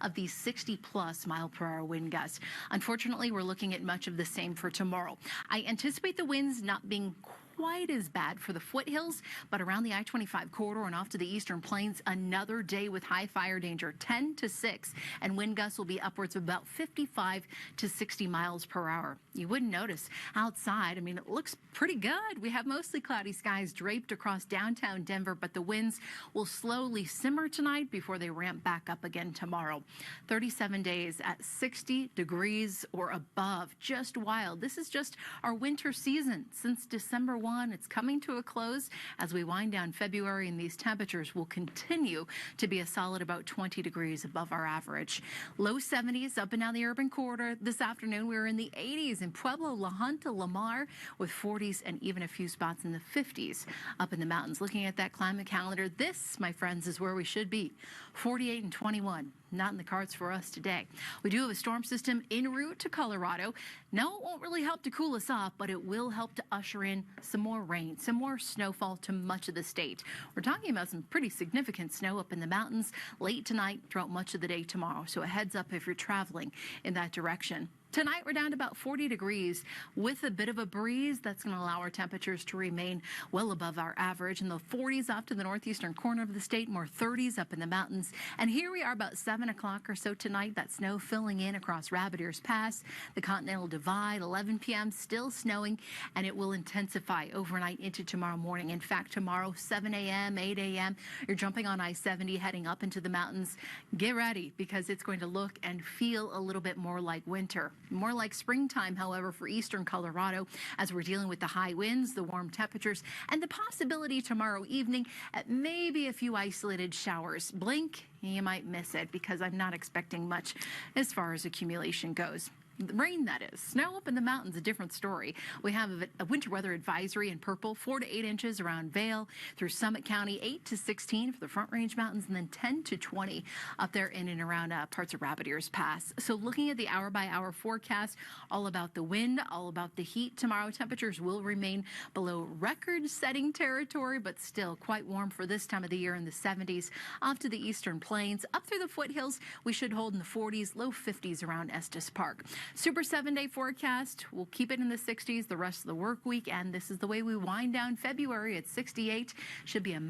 of these 60-plus mile-per-hour wind gusts. Unfortunately, we're looking at much of the same for tomorrow. I anticipate the winds not being quite as bad for the foothills, but around the I-25 corridor and off to the eastern plains, another day with high fire danger, 10 to 6, and wind gusts will be upwards of about 55 to 60 miles per hour. You wouldn't notice outside. I mean, it looks pretty good. We have mostly cloudy skies draped across downtown Denver, but the winds will slowly simmer tonight before they ramp back up again tomorrow. 37 days at 60 degrees or above. Just wild. This is just our winter season since December 1. It's coming to a close as we wind down February, and these temperatures will continue to be a solid about 20 degrees above our average. Low 70s up and down the urban corridor. This afternoon, we were in the 80s in Pueblo, La Junta, Lamar, with 40s and even a few spots in the 50s up in the mountains. Looking at that climate calendar, this, my friends, is where we should be. 48 and 21. Not in the cards for us today. We do have a storm system en route to Colorado. No, it won't really help to cool us off, but it will help to usher in some more rain, some more snowfall to much of the state. We're talking about some pretty significant snow up in the mountains late tonight throughout much of the day tomorrow. So a heads up if you're traveling in that direction. Tonight, we're down to about 40 degrees with a bit of a breeze. That's going to allow our temperatures to remain well above our average. In the 40s off to the northeastern corner of the state, more 30s up in the mountains. And here we are about 7 o'clock or so tonight. That snow filling in across Rabbit Ears Pass, the Continental Divide, 11 p.m., still snowing, and it will intensify overnight into tomorrow morning. In fact, tomorrow, 7 a.m., 8 a.m., you're jumping on I-70 heading up into the mountains. Get ready because it's going to look and feel a little bit more like winter. More like springtime, however, for eastern Colorado as we're dealing with the high winds, the warm temperatures, and the possibility tomorrow evening at maybe a few isolated showers. Blink, you might miss it because I'm not expecting much as far as accumulation goes. Rain, that is. Snow up in the mountains, a different story. We have a winter weather advisory in purple, 4 to 8 inches around Vail through Summit County, 8 to 16 for the Front Range Mountains, and then 10 to 20 up there in and around parts of Rabbit Ears Pass. So looking at the hour-by-hour forecast, all about the wind, all about the heat. Tomorrow, temperatures will remain below record-setting territory, but still quite warm for this time of the year in the 70s. Off to the eastern plains, up through the foothills, we should hold in the 40s, low 50s around Estes Park. Super 7-day forecast. We'll keep it in the 60s the rest of the work week, and this is the way we wind down February at 68. Should be a